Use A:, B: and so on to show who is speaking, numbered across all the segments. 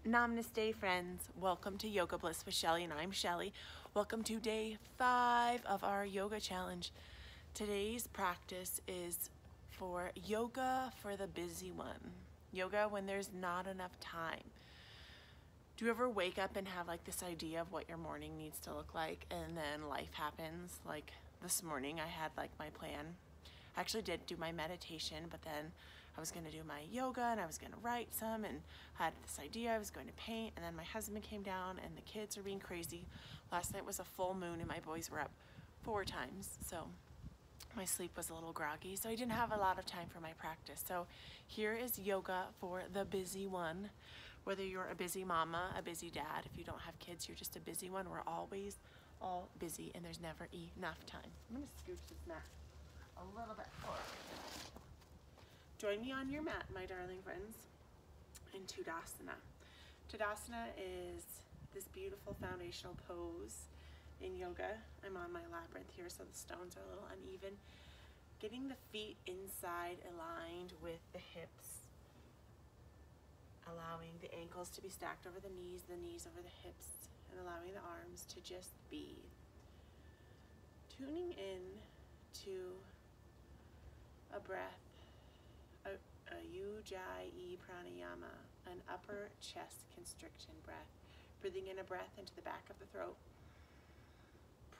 A: Namaste Friends, welcome to Yoga Bliss with Shelly, and I'm Shelly. Welcome to day 5 of our yoga challenge. Today's practice is for yoga for the busy one. Yoga when there's not enough time. Do you ever wake up and have like this idea of what your morning needs to look like, and then life happens? Like this morning I had like my plan. I actually did do my meditation, but then I was going to do my yoga and I was going to write some, and I had this idea I was going to paint, and then my husband came down and the kids are being crazy. Last night was a full moon and my boys were up 4 times, so my sleep was a little groggy, so I didn't have a lot of time for my practice. So here is yoga for the busy one. Whether you're a busy mama, a busy dad, if you don't have kids, you're just a busy one. We're always all busy and there's never enough time. I'm going to scooch this mat a little bit forward. Join me on your mat, my darling friends, in Tadasana. Tadasana is this beautiful foundational pose in yoga. I'm on my labyrinth here, so the stones are a little uneven. Getting the feet inside aligned with the hips. Allowing the ankles to be stacked over the knees over the hips, and allowing the arms to just be. Tuning in to a breath, a Ujjayi pranayama, an upper chest constriction breath. Breathing in a breath into the back of the throat.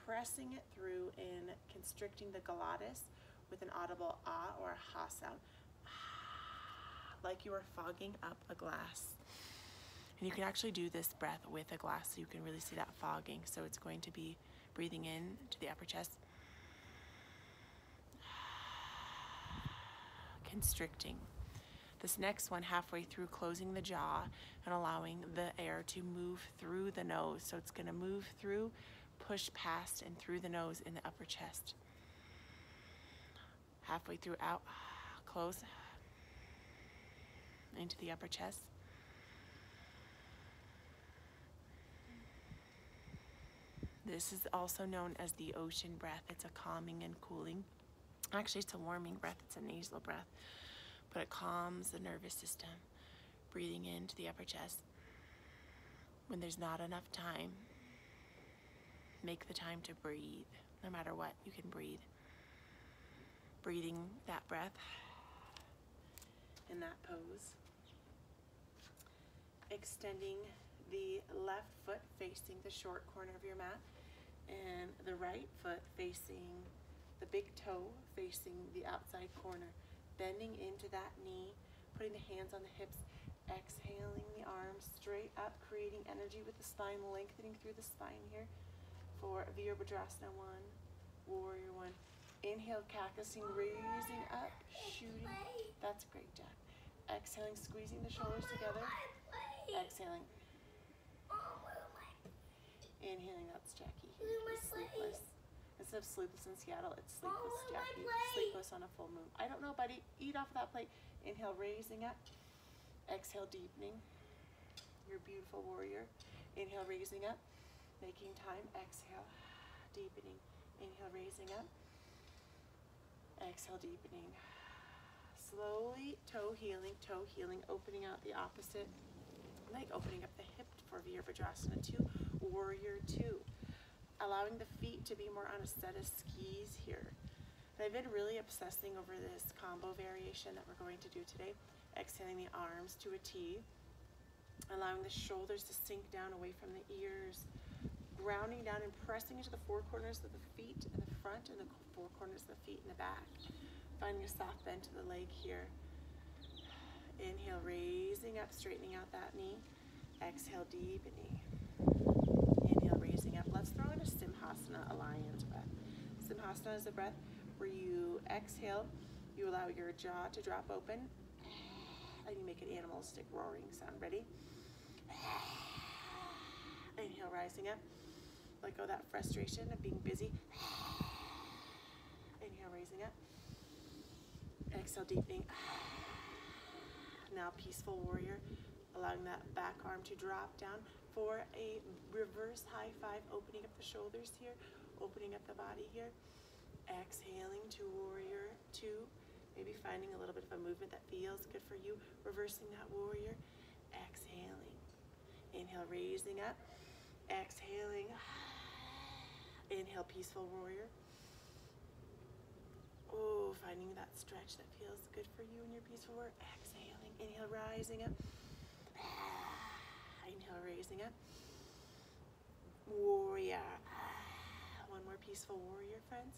A: Pressing it through in constricting the glottis with an audible ah or a ha sound. Like you are fogging up a glass. And you can actually do this breath with a glass so you can really see that fogging. So it's going to be breathing in to the upper chest. Constricting. This next one, halfway through, closing the jaw and allowing the air to move through the nose. So it's going to move through, push past and through the nose in the upper chest. Halfway through, out, close into the upper chest. This is also known as the ocean breath. It's a calming and cooling. Actually, it's a warming breath. It's a nasal breath, but it calms the nervous system. Breathing into the upper chest. When there's not enough time, make the time to breathe. No matter what, you can breathe. Breathing that breath in that pose. Extending the left foot facing the short corner of your mat, and the right foot facing the big toe facing the outside corner. Bending into that knee, putting the hands on the hips, exhaling the arms straight up, creating energy with the spine, lengthening through the spine here for Virabhadrasana 1, Warrior 1. Inhale, cactusing, raising up, shooting. That's a great job. Exhaling, squeezing the shoulders together. Exhaling. Inhaling, that's Jackie. He's sleepless. Instead of sleepless in Seattle, it's sleepless Jackie. Sleepless on a full moon. I don't know, buddy. Eat off of that plate. Inhale, raising up. Exhale, deepening. Your beautiful warrior. Inhale, raising up. Making time. Exhale, deepening. Inhale, raising up. Exhale, deepening. Slowly, toe healing, opening out the opposite leg, opening up the hip for Virabhadrasana 2, Warrior 2. Allowing the feet to be more on a set of skis here. And I've been really obsessing over this combo variation that we're going to do today. Exhaling the arms to a T. Allowing the shoulders to sink down away from the ears. Grounding down and pressing into the 4 corners of the feet in the front and the 4 corners of the feet in the back. Finding a soft bend to the leg here. Inhale, raising up, straightening out that knee. Exhale, deepening. Inhale, raising up. Let's throw in a Simhasana Alliance breath. Simhasana is a breath where you exhale, you allow your jaw to drop open, and you make an animalistic roaring sound. Ready? Inhale, rising up. Let go of that frustration of being busy. Inhale, raising up. Exhale, deepening. Now, peaceful warrior, allowing that back arm to drop down for a reverse high 5, opening up the shoulders here, opening up the body here. Exhaling to Warrior 2, maybe finding a little bit of a movement that feels good for you, reversing that warrior, exhaling. Inhale, raising up. Exhaling. Inhale, peaceful warrior. Oh, finding that stretch that feels good for you in your peaceful warrior. Exhaling. Inhale, rising up. Inhale, raising up. Warrior. One more peaceful warrior, friends.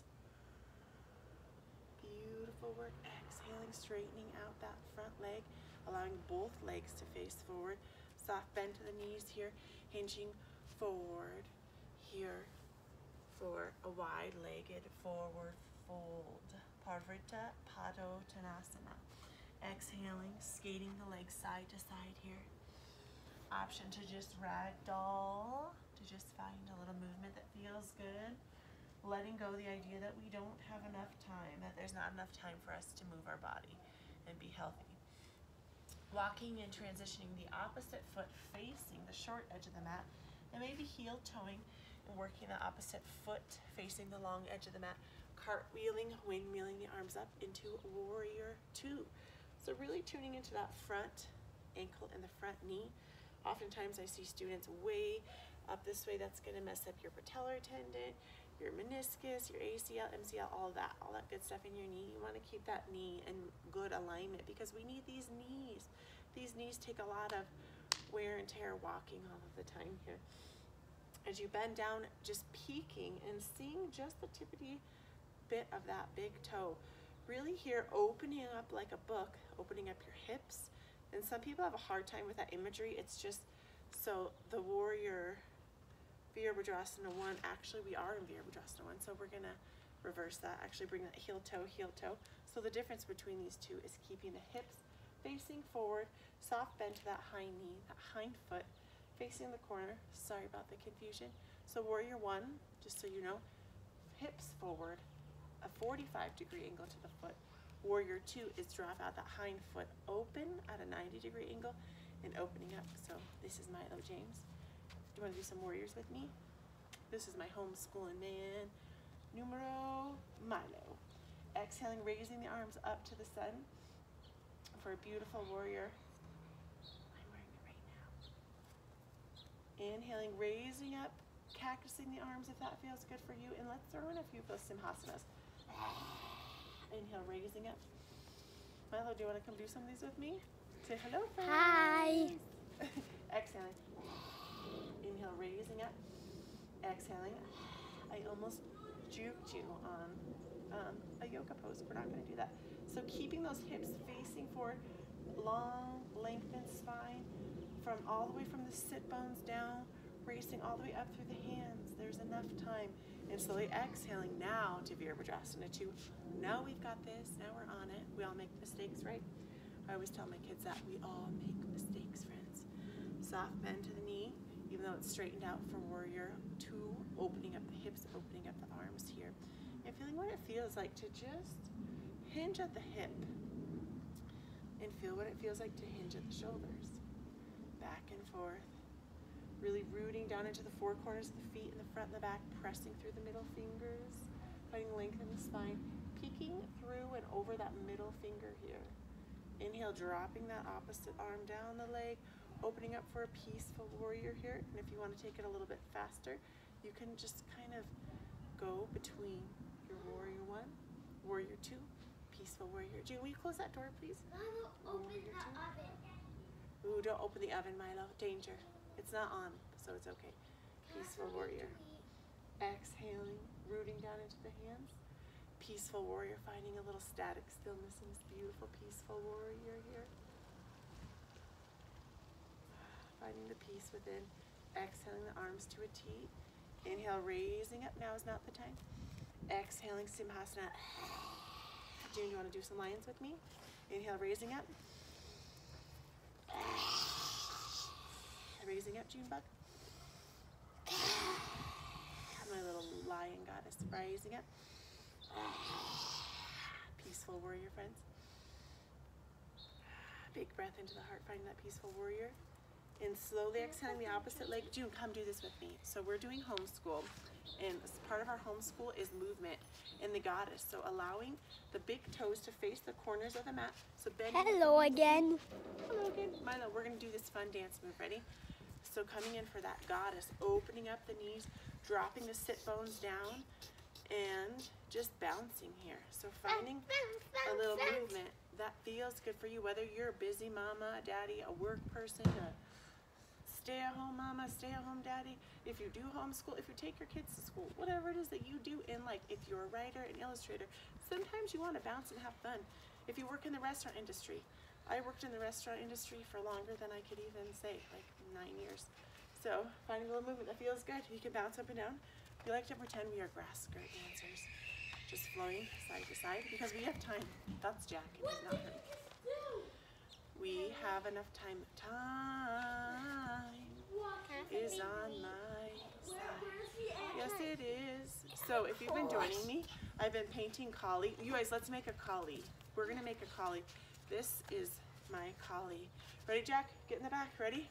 A: Beautiful work. Exhaling, straightening out that front leg, allowing both legs to face forward. Soft bend to the knees here, hinging forward here for a wide-legged forward fold. Parvrita Padottanasana. Exhaling, skating the legs side to side here. Option to just ragdoll, to just find a little movement that feels good. Letting go the idea that we don't have enough time, that there's not enough time for us to move our body and be healthy. Walking and transitioning the opposite foot facing the short edge of the mat, and maybe heel toeing and working the opposite foot facing the long edge of the mat. Cartwheeling, windmilling the arms up into warrior two. So really tuning into that front ankle and the front knee. Oftentimes I see students way up this way. That's going to mess up your patellar tendon, your meniscus, your ACL, MCL, all that good stuff in your knee. You want to keep that knee in good alignment because we need these knees. These knees take a lot of wear and tear walking all of the time here. As you bend down, just peeking and seeing just the tippity bit of that big toe. Really here, opening up like a book, opening up your hips. And some people have a hard time with that imagery. It's just, so the warrior Virabhadrasana 1, actually we are in Virabhadrasana 1, so we're gonna reverse that, actually bring that heel toe. So the difference between these two is keeping the hips facing forward, soft bend to that hind knee, that hind foot, facing the corner. Sorry about the confusion. So warrior 1, just so you know, hips forward, a 45-degree angle to the foot. Warrior 2 is drop out that hind foot open at a 90-degree angle and opening up. So this is Milo James. Do you want to do some warriors with me? This is my homeschooling man, numero Milo. Exhaling, raising the arms up to the sun for a beautiful warrior. I'm wearing it right now. Inhaling, raising up, cactusing the arms if that feels good for you. And let's throw in a few of those simhasanas. Inhale, raising up. Milo, do you want to come do some of these with me? Say hello, friends.
B: Hi.
A: Exhaling. Inhale, raising up. Exhaling. I almost juked you on a yoga pose. We're not going to do that. So keeping those hips facing forward, long, lengthened spine, from all the way from the sit bones down, racing all the way up through the hands. There's enough time. And slowly exhaling now to Virabhadrasana 2. Now we've got this. Now we're on it. We all make mistakes, right? I always tell my kids that we all make mistakes, friends. Soft bend to the knee, even though it's straightened out for warrior 2, opening up the hips, opening up the arms here. And feeling what it feels like to just hinge at the hip and feel what it feels like to hinge at the shoulders. Back and forth. Really rooting down into the four corners of the feet in the front and the back, pressing through the middle fingers, finding length in the spine, peeking through and over that middle finger here. Inhale, dropping that opposite arm down the leg, opening up for a peaceful warrior here. And if you want to take it a little bit faster, you can just kind of go between your warrior 1, warrior 2, peaceful warrior. June, will you close that door, please?
B: Milo, open the oven.
A: Ooh, don't open the oven, Milo. Danger. It's not on, so it's okay. Peaceful warrior. Exhaling, rooting down into the hands. Peaceful warrior, finding a little static stillness in this beautiful peaceful warrior here. Finding the peace within. Exhaling the arms to a T. Inhale, raising up. Now is not the time. Exhaling, Simhasana. June, you want to do some lions with me? Inhale, raising up. Raising up, June bug. My little lion goddess, rising up. Peaceful warrior, friends. Big breath into the heart, finding that peaceful warrior. And slowly exhaling the opposite leg. June, come do this with me. So we're doing homeschool. And as part of our homeschool is movement in the goddess. So allowing the big toes to face the corners of the mat. So bending.
B: Hello again.
A: Hello again. Milo, we're going to do this fun dance move. Ready? So coming in for that goddess, opening up the knees, dropping the sit bones down, and just bouncing here. So finding a little movement that feels good for you, whether you're a busy mama, a daddy, a work person, a stay-at-home mama, stay-at-home daddy, if you do homeschool, if you take your kids to school, whatever it is that you do in life, if you're a writer, an illustrator, sometimes you want to bounce and have fun. If you work in the restaurant industry, I worked in the restaurant industry for longer than I could even say, like 9 years. So finding a little movement that feels good. You can bounce up and down. We like to pretend we are grass skirt dancers, just flowing side to side because we have time. That's Jack and he's not hurt. We have enough time. Time is on my side. Yes, it is. So if you've been joining me, I've been painting collie. You guys, let's make a collie. We're gonna make a collie. This is my collie. Ready, Jack? Get in the back. Ready?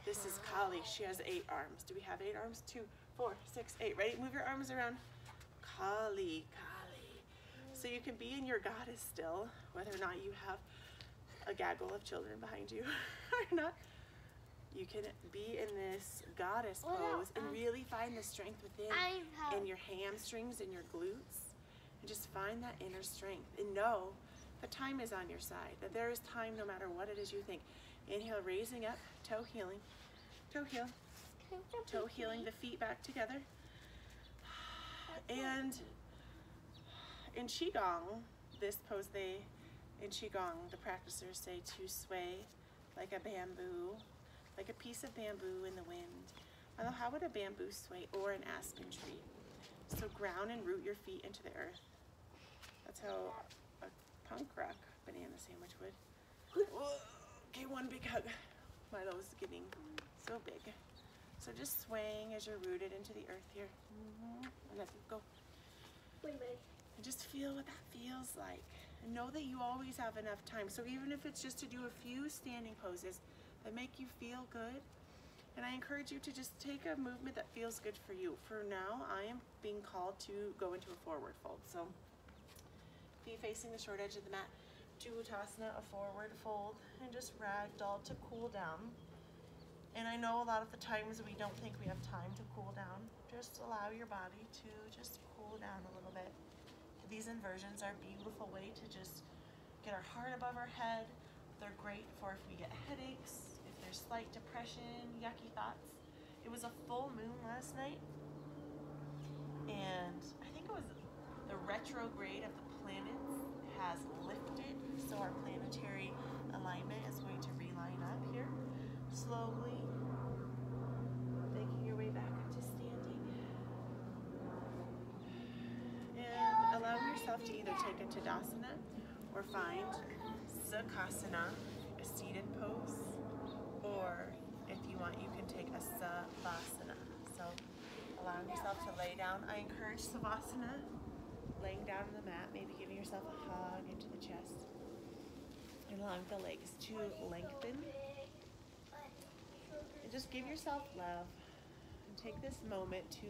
A: This is Collie. She has 8 arms. Do we have 8 arms? 2, 4, 6, 8. Ready? Move your arms around. Collie, Collie. So you can be in your goddess still, whether or not you have a gaggle of children behind you or not. You can be in this goddess pose and really find the strength within in your hamstrings and your glutes. And just find that inner strength. And know that time is on your side. That there is time no matter what it is you think. Inhale, raising up, toe healing. Toe heel. Toe healing, the feet back together. And in Qigong, this pose in Qigong, the practicers say to sway like a bamboo, like a piece of bamboo in the wind. Although how would a bamboo sway, or an aspen tree? So ground and root your feet into the earth. That's how a punk rock banana sandwich would. Okay, one big hug. Milo's getting so big. So just swaying as you're rooted into the earth here. And let go.
B: Wait a minute.
A: And just feel what that feels like. And know that you always have enough time. So even if it's just to do a few standing poses that make you feel good, and I encourage you to just take a movement that feels good for you. For now, I am being called to go into a forward fold. So feet facing the short edge of the mat. To Uttasana, a forward fold, and just ragdoll to cool down. And I know a lot of the times we don't think we have time to cool down. Just allow your body to just cool down a little bit. These inversions are a beautiful way to just get our heart above our head. They're great for if we get headaches, if there's slight depression, yucky thoughts. It was a full moon last night, and I think it was the retrograde of the planets has lifted, so our planetary alignment is going to reline up here. Slowly making your way back up to standing. And allow yourself to either take a Tadasana or find Sukhasana, a seated pose, or if you want, you can take a Savasana. So allowing yourself to lay down. I encourage Savasana, laying down on the mat, maybe giving yourself a hug into the chest, and allowing the legs to lengthen. And just give yourself love, and take this moment to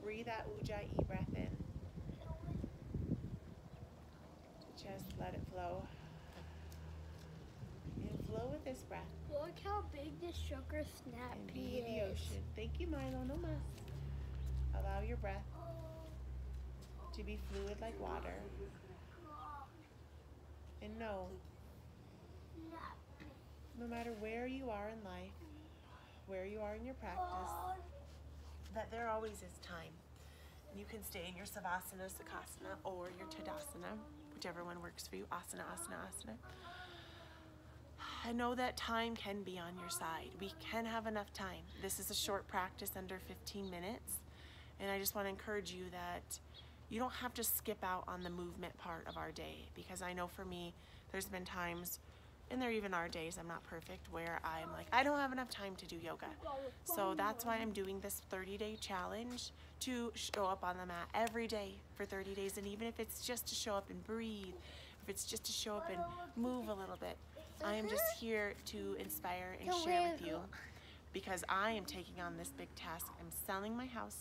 A: breathe that Ujjayi breath in. To just let it flow. And flow with this breath.
B: Look how big this sugar snap
A: And
B: pea
A: be the
B: is.
A: ocean. Thank you, Milo. No mas. Allow your breath to be fluid like water. And know, no matter where you are in life, where you are in your practice, that there always is time. And you can stay in your Savasana, Sukhasana, or your Tadasana, whichever one works for you. Asana, Asana, Asana. I know that time can be on your side. We can have enough time. This is a short practice, under 15 minutes. And I just want to encourage you that you don't have to skip out on the movement part of our day, because I know for me, there's been times, and there even are days, I'm not perfect, where I'm like, I don't have enough time to do yoga. So that's why I'm doing this 30-day challenge to show up on the mat every day for 30 days. And even if it's just to show up and breathe, if it's just to show up and move a little bit, I am just here to inspire and share with you, because I am taking on this big task. I'm selling my house.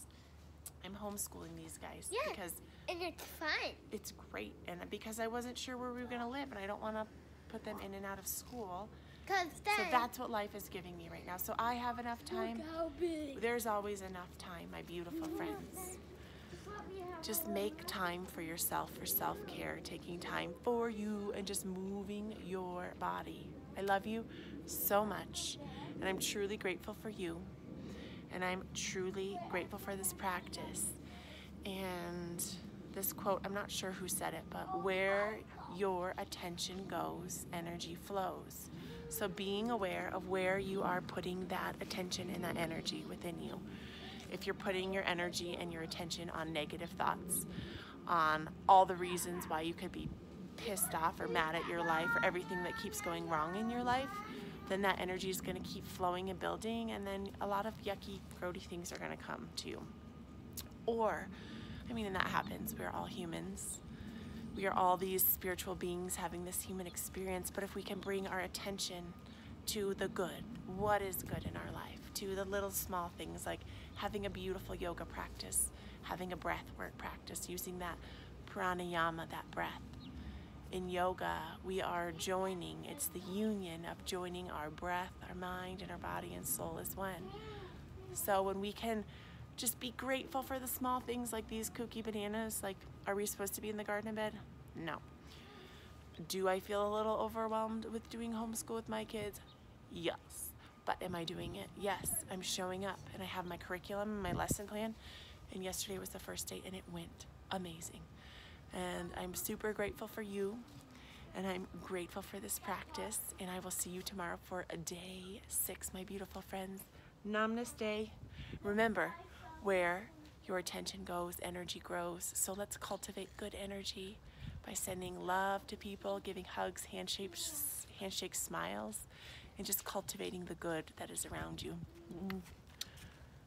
A: I'm homeschooling these guys because
B: And it's fun.
A: it's great, and because I wasn't sure where we were going to live, and I don't want to put them in and out of school,
B: Cause then.
A: So that's what life is giving me right now. So I have enough time.
B: Look how big.
A: There's always enough time, my beautiful friends. Just make time for yourself, for self-care, taking time for you and just moving your body. I love you so much, and I'm truly grateful for you, and I'm truly grateful for this practice. And this quote, I'm not sure who said it, but where your attention goes, energy flows. So being aware of where you are putting that attention and that energy within you. If you're putting your energy and your attention on negative thoughts, on all the reasons why you could be pissed off or mad at your life or everything that keeps going wrong in your life, then that energy is going to keep flowing and building, and then a lot of yucky, grody things are going to come to you. Or, and that happens. We're all humans. We are all these spiritual beings having this human experience, but if we can bring our attention to the good, what is good in our life, to the little small things like having a beautiful yoga practice, having a breath work practice, using that pranayama, that breath. In yoga, we are joining, it's the union of joining our breath, our mind, and our body and soul as one. So when we can just be grateful for the small things like these kooky bananas, like, are we supposed to be in the garden bed? No. Do I feel a little overwhelmed with doing homeschool with my kids? Yes. But am I doing it? Yes. I'm showing up, and I have my curriculum and my lesson plan, and yesterday was the first day, and it went amazing. And I'm super grateful for you, and I'm grateful for this practice, and I will see you tomorrow for day 6, my beautiful friends. Namaste. Remember, where your attention goes, energy grows. So let's cultivate good energy by sending love to people, giving hugs, handshakes, smiles, and just cultivating the good that is around you.